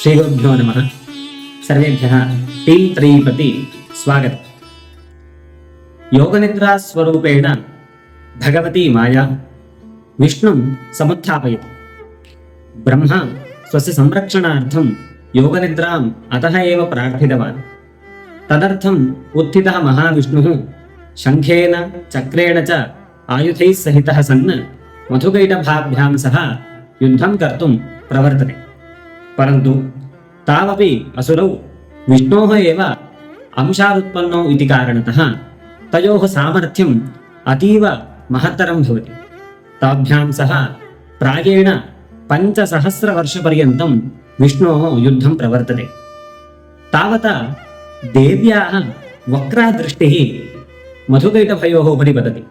श्रीगुरुभ्यो नमः। सर्वेभ्यः टीम् 3 प्रति स्वागतम्। योगनिद्रा स्वरूपेण भगवती माया विष्णुं समुत्थापयति। ब्रह्मा स्वस्य संरक्षणार्थं योगनिद्राम् अतः एव प्रार्थितवान्। तदर्थम् उत्थितः महाविष्णुः शङ्खेन चक्रेण च आयुधैः सहितः सन् मधुकैटभाभ्यां सह युद्धं कर्तुं प्रवर्तते। परन्तु तावपि असुरौ विष्णोः एव अंशादुत्पन्नौ इति कारणतः तयोः सामर्थ्यम् अतीव महत्तरं भवति। ताभ्यां सह प्रायेण 5,000 वर्षपर्यन्तं विष्णोः युद्धं प्रवर्तते। तावता देव्याः वक्रा दृष्टिः मधुकैटभयोः उपरि पतति।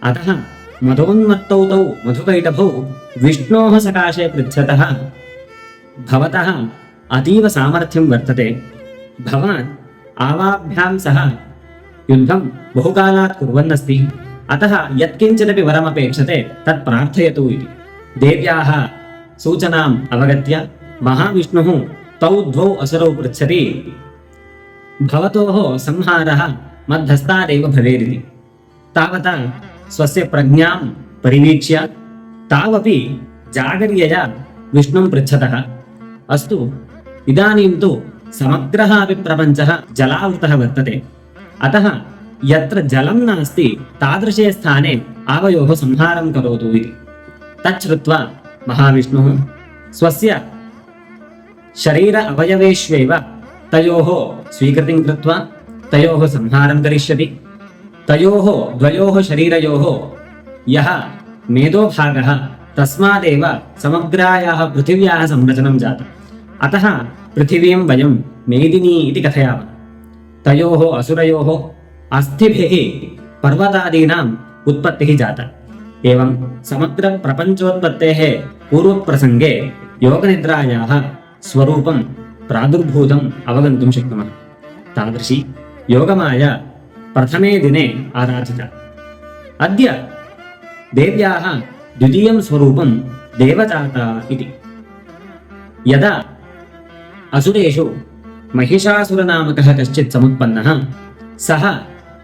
अतः मदोन्मत्तौ तौ मधुकैटभौ विष्णोः सकाशे पृच्छतः भवतः अतीव सामर्थ्यं वर्तते, भवान् आवाभ्यां सह युद्धं बहुकालात् कुर्वन्नस्ति, अतः यत्किञ्चिदपि वरमपेक्षते तत् प्रार्थयतु इति देव्याः सूचनाम् अवगत्य महाविष्णुः तौ द्वौ असुरौ पृच्छति, भवतोः संहारः मद्धस्तादेव भवेदिति। तावता स्वस्य प्रज्ञां परिवीक्ष्य तावपि जागर्यया विष्णुं पृच्छतः, अस्तु इदानीं तु समग्रः अपि प्रपञ्चः जलावृतः वर्तते, अतः यत्र जलं नास्ति तादृशे स्थाने आवयोः संहारं करोतु इति। तच्छ्रुत्वा महाविष्णुः स्वस्य शरीर अवयवेष्वेव तयोः स्वीकृतिं कृत्वा तयोः संहारं करिष्यति। तयोः द्वयोः शरीरयोः यः मेदोभागः तस्मादेव समग्रायाः पृथिव्याः संरचनं जातम्। अतः पृथिवीं वयं मेदिनी इति कथयामः। तयोः असुरयोः अस्थिभिः पर्वतादीनाम् उत्पत्तिः जाता। एवं समग्रप्रपञ्चोत्पत्तेः पूर्वप्रसङ्गे योगनिद्रायाः स्वरूपं प्रादुर्भूतम् अवगन्तुं शक्नुमः। तादृशी योगमाया प्रथमे दिने आराधिता। अद्य देव्याः द्वितीयं स्वरूपं देवजाता इति। यदा असुरेषु महिषासुरनामकः कश्चित् समुत्पन्नः, सः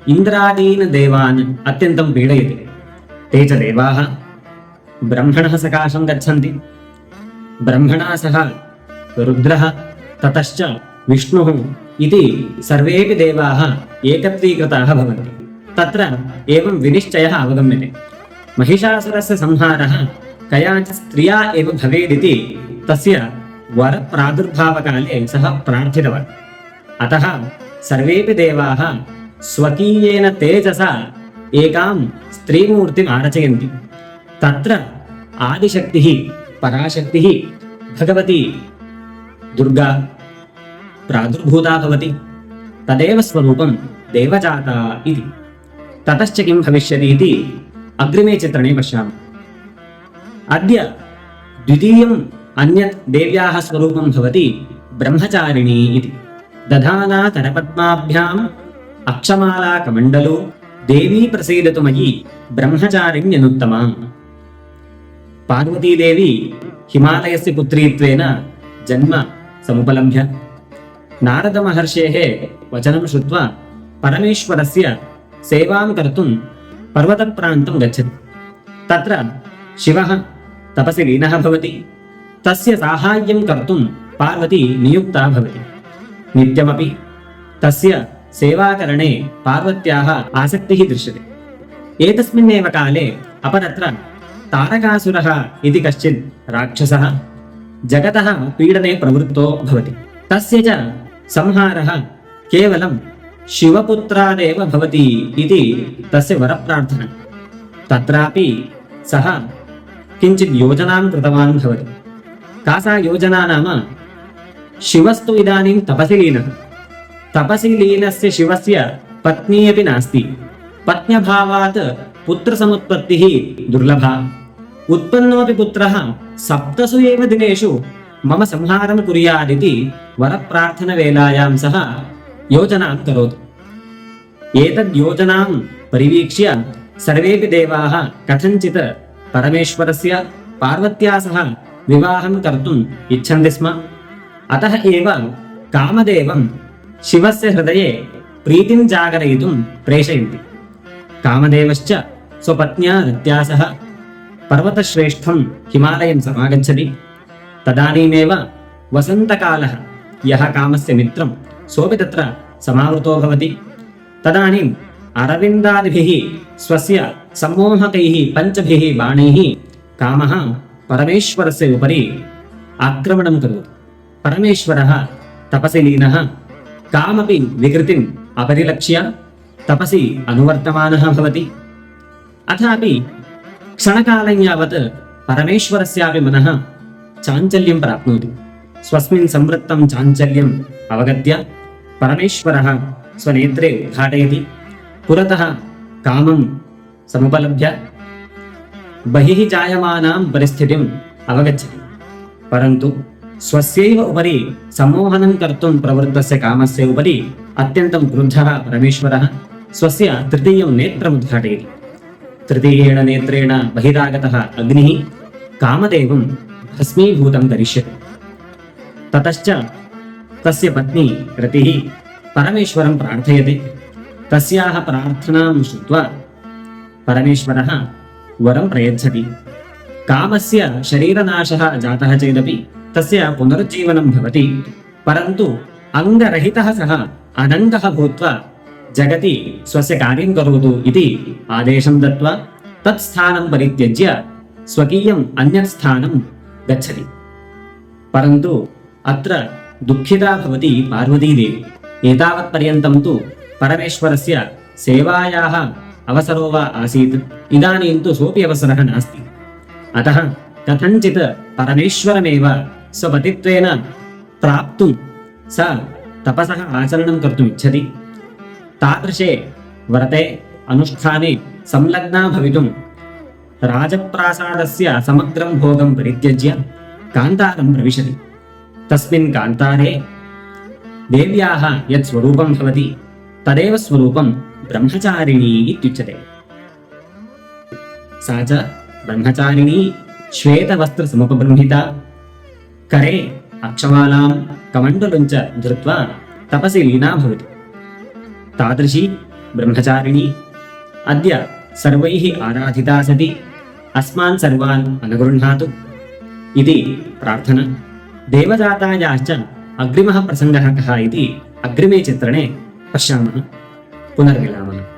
इन्द्रादीन् देवान् अत्यन्तं पीडयति। ते च देवाः ब्रह्मणः सकाशं गच्छन्ति। ब्रह्मणा सह रुद्रः ततश्च विष्णुः इति सर्वेपि देवाः एकत्रीकृताः भवन्ति। तत्र एवं विनिश्चयः अवगम्यते, महिषासुरस्य संहारः कयाचित् स्त्रिया एव भवेदिति तस्य वरप्रादुर्भावकाले सः प्रार्थितवान्। अतः सर्वेपि देवाः स्वकीयेन तेजसा एकां स्त्रीमूर्तिम् आरचयन्ति। तत्र आदिशक्तिः पराशक्तिः भगवती दुर्गा प्रादुर्भूता भवति। तदेव स्वरूपं देवजाता इति। ततश्च किं भविष्यति इति अग्रिमे चित्रणे पश्यामः। अद्य द्वितीयम् अन्यत् देव्याः स्वरूपं भवति ब्रह्मचारिणी इति। दधाना करपद्माभ्याम् अक्षमालाकमण्डलो देवी प्रसीदतु मयि ब्रह्मचारिण्यनुत्तमा। पार्वतीदेवी हिमालयस्य पुत्रीत्वेन जन्म समुपलभ्य नारदमहर्षेः वचनं श्रुत्वा परमेश्वरस्य सेवां कर्तुं पर्वतप्रान्तं गच्छति। तत्र शिवः तपसि लीनः भवति। तस्य साहाय्यं कर्तुं पार्वती नियुक्ता भवति। नित्यमपि तस्य सेवाकरणे पार्वत्याः आसक्तिः दृश्यते। एतस्मिन्नेव काले अपरत्र तारकासुरः इति कश्चित् राक्षसः जगतः पीडने प्रवृत्तो भवति। तस्य च संहारः केवलं शिवपुत्रादेव भवति इति तस्य वरप्रार्थना। तत्रापि सः किञ्चित् योजनां कृतवान् भवति। का सा योजना नाम, शिवस्तु इदानीं तपसि लीनः। तपसि लीनस्य शिवस्य पत्नी अपि नास्ति। पत्न्यभावात् पुत्रसमुत्पत्तिः दुर्लभा। उत्पन्नोऽपि पुत्रः 7 एव दिनेषु मम संहारं कुर्यादिति वरप्रार्थनवेलायां सः योजनां करोति। एतद्योजनां परिवीक्ष्य सर्वेपि देवाः कथञ्चित् परमेश्वरस्य पार्वत्या सह विवाहं कर्तुम् इच्छन्ति स्म। अतः एव कामदेवं शिवस्य हृदये प्रीतिं जागरयितुं प्रेषयन्ति। कामदेवश्च स्वपत्न्या रत्या सह पर्वतश्रेष्ठं हिमालयं समागच्छति। तदानीमेव वसन्तकालः, यः कामस्य मित्रं सोऽपि तत्र समावृतो भवति। तदानीम् अरविन्दादिभिः स्वस्य सम्मोहकैः पञ्चभिः बाणैः कामः परमेश्वरस्य उपरि आक्रमणं करोति। परमेश्वरः तपसि लीनः कामपि विकृतिम् अपरिलक्ष्य तपसि अनुवर्तमानः भवति। अथापि क्षणकालं यावत् परमेश्वरस्यापि मनः चाञ्चल्यं प्राप्नोति। स्वस्मिन् संवृत्तं चाञ्चल्यम् अवगत्य परमेश्वरः स्वनेत्रे उद्घाटयति। पुरतः कामं समुपलभ्य बहिः जायमानां परिस्थितिम् अवगच्छति। परन्तु स्वस्यैव उपरि सम्मोहनं कर्तुं प्रवृत्तस्य कामस्य उपरि अत्यन्तं क्रुद्धः परमेश्वरः स्वस्य तृतीयं नेत्रम् उद्घाटयति। तृतीयेण नेत्रेण बहिरागतः अग्निः कामदेवं भस्मीभूतं करिष्यति। ततश्च तस्य पत्नी रतिः परमेश्वरं प्रार्थयति। तस्याः प्रार्थनां श्रुत्वा परमेश्वरः वरं प्रयच्छति। कामस्य शरीरनाशः जातः चेदपि तस्य पुनरुज्जीवनं भवति। परन्तु अङ्गरहितः सः अनङ्गः भूत्वा जगति स्वस्य कार्यं करोतु इति आदेशं दत्त्वा तत् स्थानं परित्यज्य स्वकीयम् अन्यत् स्थानं गच्छति। परन्तु अत्र दुःखिता भवति पार्वतीदेवी। एतावत्पर्यन्तं तु परमेश्वरस्य सेवायाः अवसरो वा आसीत्, इदानीं तु सोऽपि अवसरः नास्ति। अतः कथञ्चित् परमेश्वरमेव स्वपतित्वेन प्राप्तुं सा तपसः आचरणं कर्तुम् इच्छति। तादृशे व्रते अनुष्ठाने संलग्ना भवितुं राजप्रासादस्य समग्रं भोगं परित्यज्य कान्तारं प्रविशति। तस्मिन् कान्तारे देव्याः यत् स्वरूपं भवति तदेव स्वरूपं ब्रह्मचारिणी इत्युच्यते। सा च ब्रह्मचारिणी श्वेतवस्त्रसमुपबृंहिता, करे अक्षमालां कमण्डलुं च धृत्वा तपसि लीना भवति। तादृशी ब्रह्मचारिणी अद्य सर्वैः आराधिता सति अस्मान् सर्वान् अनुगृह्णातु इति प्रार्थना। देवजातायाश्च अग्रिमः प्रसङ्गः कः इति अग्रिमे चित्रणे पश्यामः। पुनर्मिलामः।